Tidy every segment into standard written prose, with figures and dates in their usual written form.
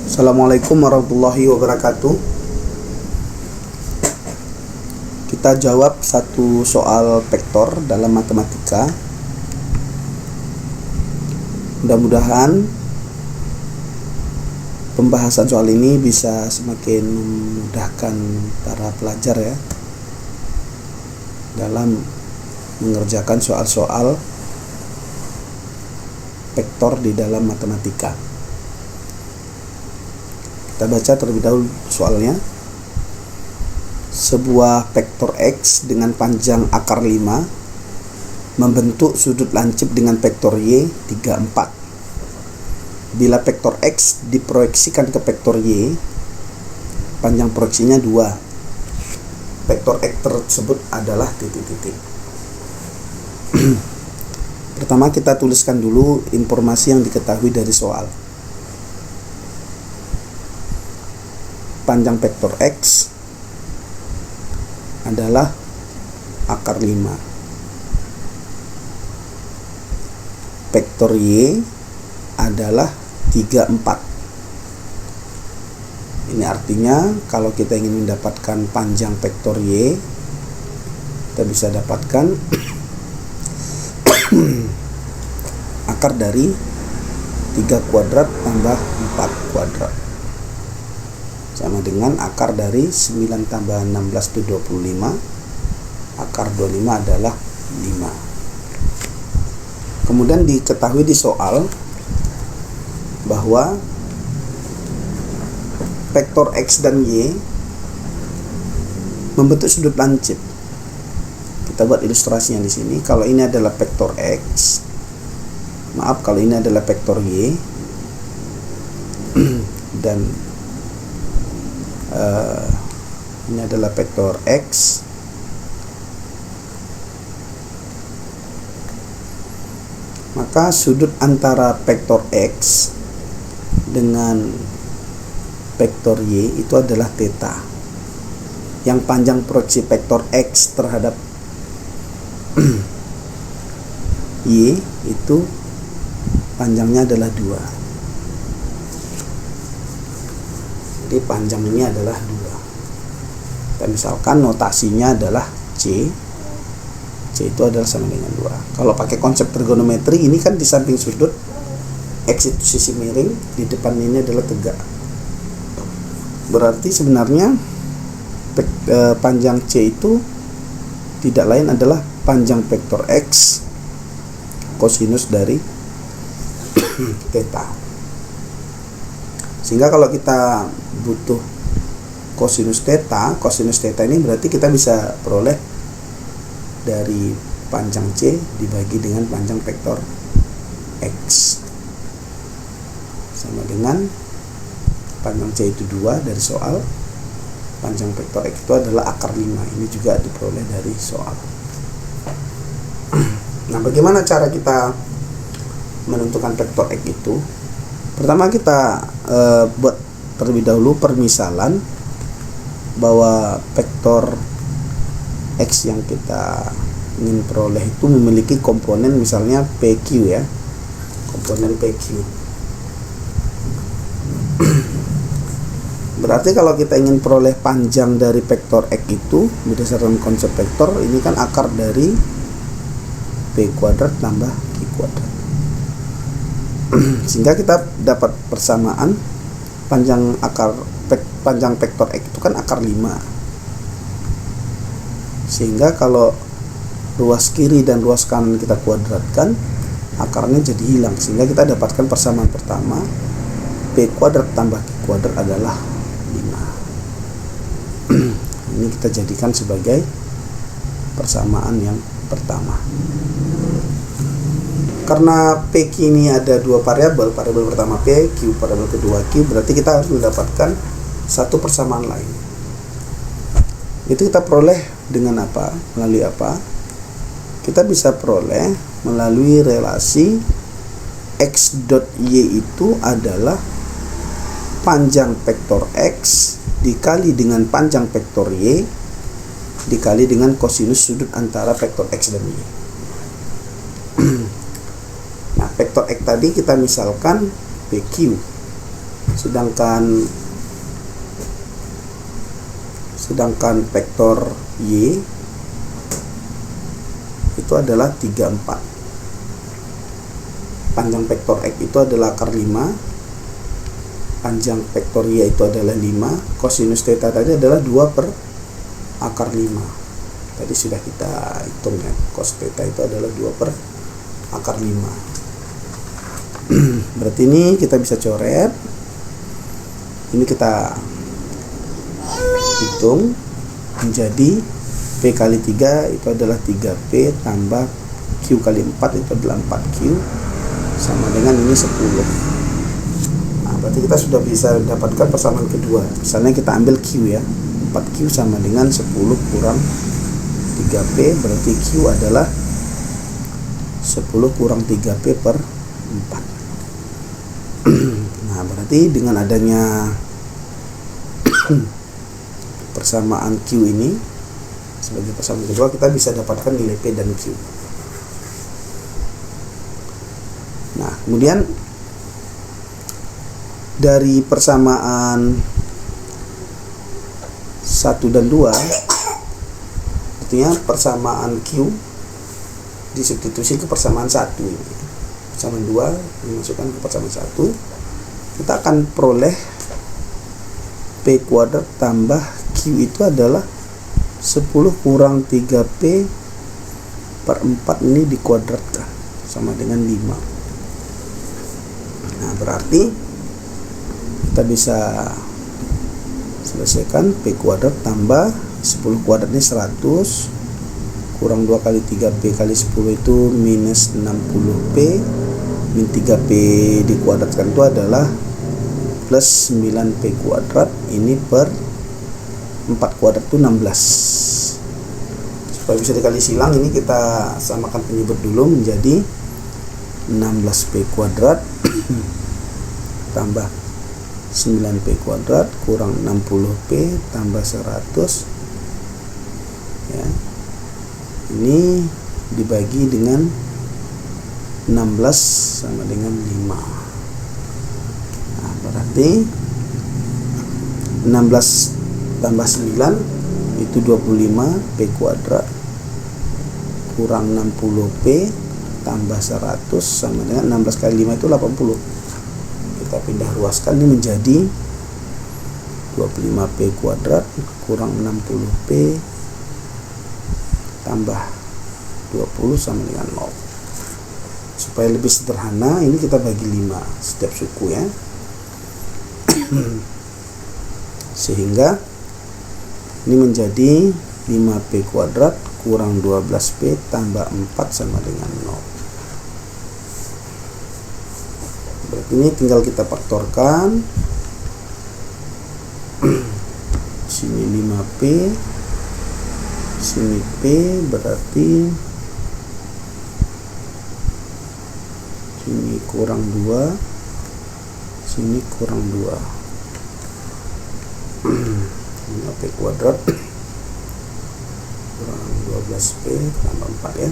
Assalamualaikum warahmatullahi wabarakatuh. Kita jawab satu soal vektor dalam matematika. Mudah-mudahan pembahasan soal ini bisa semakin memudahkan para pelajar ya dalam mengerjakan soal-soal vektor di dalam matematika. Kita baca terlebih dahulu soalnya. Sebuah vektor X dengan panjang akar 5 membentuk sudut lancip dengan vektor Y 3, 4. Bila vektor X diproyeksikan ke vektor Y, panjang proyeksinya 2. Vektor X tersebut adalah titik-titik. Pertama kita tuliskan dulu informasi yang diketahui dari soal. Panjang vektor X adalah akar 5. Vektor Y adalah 3, 4. Ini artinya kalau kita ingin mendapatkan panjang vektor Y, kita bisa dapatkan akar dari 3 kuadrat tambah 4 kuadrat sama dengan akar dari 9 tambah 16 itu 25. Akar 25 adalah 5. Kemudian diketahui di soal bahwa vektor X dan Y membentuk sudut lancip. Kita buat ilustrasinya di sini. Kalau ini adalah vektor X, kalau ini adalah vektor Y, dan ini adalah vektor X, maka sudut antara vektor X dengan vektor Y itu adalah theta. Yang panjang proyeksi vektor X terhadap Y itu panjangnya adalah 2. Jadi panjang ini adalah 2. Dan misalkan notasinya adalah C. C itu adalah sama dengan 2. Kalau pakai konsep trigonometri, ini kan di samping sudut X itu sisi miring, di depan ini adalah tegak. Berarti sebenarnya panjang C itu tidak lain adalah panjang vektor X kosinus dari theta. Sehingga kalau kita butuh kosinus theta ini berarti kita bisa peroleh dari panjang C dibagi dengan panjang vektor X sama dengan panjang C itu 2 dari soal, panjang vektor X itu adalah akar 5. Ini juga diperoleh dari soal. Nah, bagaimana cara kita menentukan vektor X itu? Pertama kita buat terlebih dahulu permisalan bahwa vektor X yang kita ingin peroleh itu memiliki komponen misalnya PQ ya, komponen PQ. Berarti kalau kita ingin peroleh panjang dari vektor X itu berdasarkan konsep vektor, ini kan akar dari P kuadrat tambah Q kuadrat. Sehingga kita dapat persamaan panjang vektor X itu kan akar 5. Sehingga kalau ruas kiri dan ruas kanan kita kuadratkan, akarnya jadi hilang. Sehingga kita dapatkan persamaan pertama, P kuadrat tambah Q kuadrat adalah 5. Ini kita jadikan sebagai persamaan yang pertama. Karena PQ ini ada 2 variabel pertama P, Q variabel kedua Q, berarti kita harus mendapatkan satu persamaan lain. Itu kita peroleh dengan apa? Melalui apa? Kita bisa peroleh melalui relasi X dot Y itu adalah panjang vektor X dikali dengan panjang vektor Y dikali dengan kosinus sudut antara vektor X dan Y. Nah, vektor X tadi kita misalkan PQ. sedangkan vektor Y itu adalah 34. Panjang vektor X itu adalah akar 5, panjang vektor Y itu adalah 5, kosinus theta tadi adalah 2 per akar 5. Tadi sudah kita hitung ya, cos theta itu adalah 2 per akar 5. Berarti ini kita bisa coret. Ini kita hitung menjadi P kali 3 itu adalah 3P tambah Q kali 4 itu adalah 4Q sama dengan ini 10. Nah, berarti kita sudah bisa dapatkan persamaan kedua. Misalnya kita ambil Q ya, 4Q sama dengan 10 kurang 3P, berarti Q adalah 10 kurang 3P per 4. Nah, berarti dengan adanya persamaan Q ini sebagai persamaan kedua, kita bisa dapatkan nilai P dan Q. Nah, kemudian dari persamaan 1 dan 2, artinya persamaan Q disubstitusi ke persamaan 1 ini. Persamaan 2 dimasukkan ke persamaan 1, kita akan peroleh P kuadrat tambah Q itu adalah 10 kurang 3P per 4 ini dikuadratkan sama dengan 5. Nah, berarti kita bisa selesaikan P kuadrat tambah 10 kuadrat ini 100 kurang 2 kali 3P kali 10 itu minus 60P, min 3P dikuadratkan itu adalah plus 9P kuadrat, ini per 4 kuadrat itu 16. Supaya bisa dikali silang, ini kita samakan penyebut dulu menjadi 16P kuadrat tambah 9P kuadrat kurang 60P tambah 100 ya. Ini dibagi dengan 16 sama dengan 5. Nah, berarti 16 tambah 9 itu 25P kuadrat kurang 60P tambah 100 sama dengan 16 kali 5 itu 80. Kita pindah ruaskan ini menjadi 25P kuadrat kurang 60P tambah 20 sama dengan 0. Supaya lebih sederhana, ini kita bagi 5 setiap suku ya. Sehingga ini menjadi 5P kuadrat kurang 12P tambah 4 sama dengan 0. Berarti ini tinggal kita faktorkan. Sini 5P, sini P, berarti sini kurang 2, sini kurang 2. 5P kuadrat kurang 12P tambah 4 ya.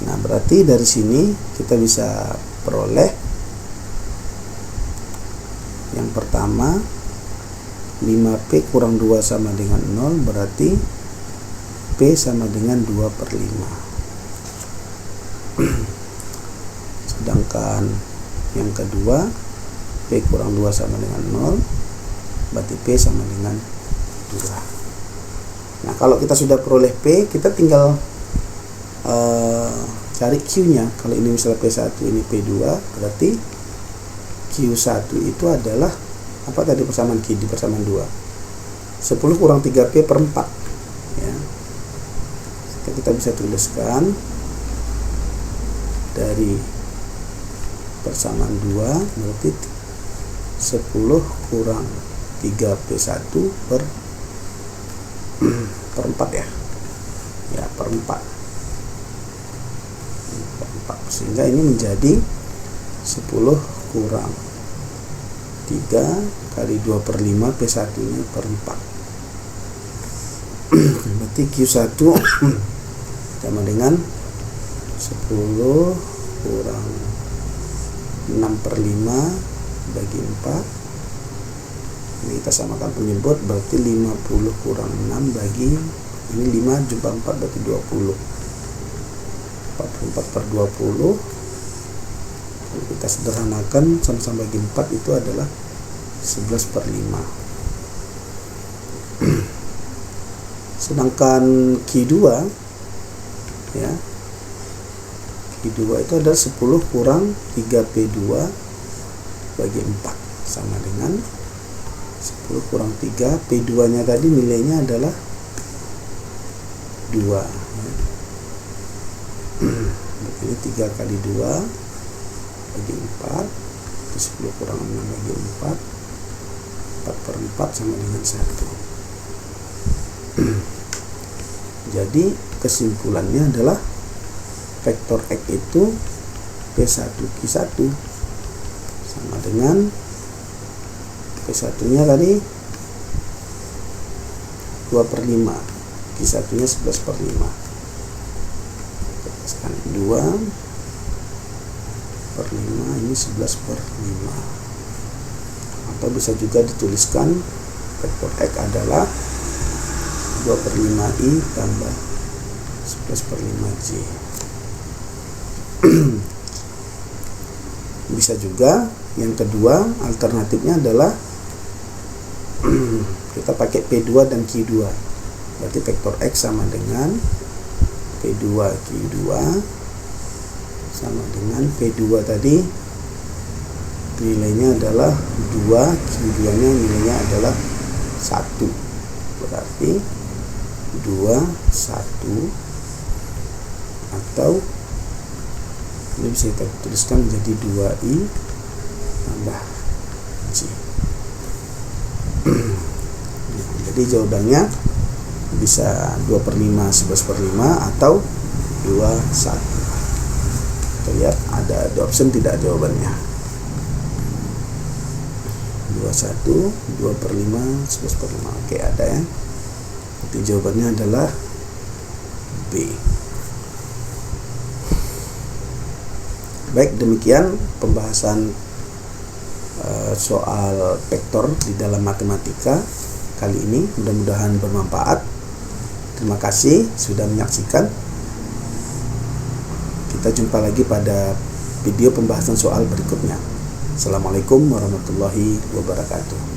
Nah, berarti dari sini kita bisa peroleh yang pertama 5P kurang 2 sama dengan 0, berarti P sama dengan 2 per 5. Sedangkan yang kedua P kurang 2 sama dengan 0, berarti P sama dengan 2. Nah, kalau kita sudah peroleh P, kita tinggal cari Q nya. Kalau ini misalnya P1, ini P2, berarti Q1 itu adalah apa tadi persamaan Q di persamaan 2? 10 kurang 3P per 4 ya. Kita bisa tuliskan dari persamaan 2 berarti 10 kurang 3P1 per 4 ya. Ya, per 4. Sehingga ini menjadi 10 kurang 3 kali 2 per 5 P1 nya per 4. Berarti Q1 sama dengan 10 kurang 6 per 5 bagi 4 kita samakan penjemput, berarti 50 kurang 6 bagi ini 5 jumpa 4 berarti 20. 44 per 20. Kalau kita sederhanakan sama-sama bagi 4 itu adalah 11 per 5. Sedangkan Q2 ya, Q2 itu adalah 10 kurang 3P2 bagi 4 sama dengan 10 kurang 3, P2 nya tadi nilainya adalah 2 ya. Ini 3 kali 2 bagi 4 itu 10 kurang 6 bagi 4, 4 per 4 sama dengan 1. Jadi kesimpulannya adalah vektor X itu P1Q1 sama dengan P1 nya tadi 2 per 5, Q1 nya 11 per 5. Sekarang 2 per 5 ini 11 per 5. Atau bisa juga dituliskan vektor X adalah 2 per 5I tambah 11 per 5J. Bisa juga yang kedua alternatifnya adalah kita pakai P2 dan Q2. Berarti vektor X sama dengan P2 Q2 sama dengan P2 tadi nilainya adalah 2, Q2 nya nilainya adalah 1. Berarti 2, 1 atau ini bisa kita tuliskan menjadi 2I tambah J. Jadi jawabannya bisa 2 per 5 11 per 5 atau 2, 1. Kita lihat ada option tidak jawabannya. 2, 1, 2 per 5 11 per 5. Oke, ada ya. Jadi jawabannya adalah B. Baik, demikian pembahasan soal vektor di dalam matematika kali ini. Mudah-mudahan bermanfaat. Terima kasih sudah menyaksikan. Kita jumpa lagi pada video pembahasan soal berikutnya. Assalamualaikum warahmatullahi wabarakatuh.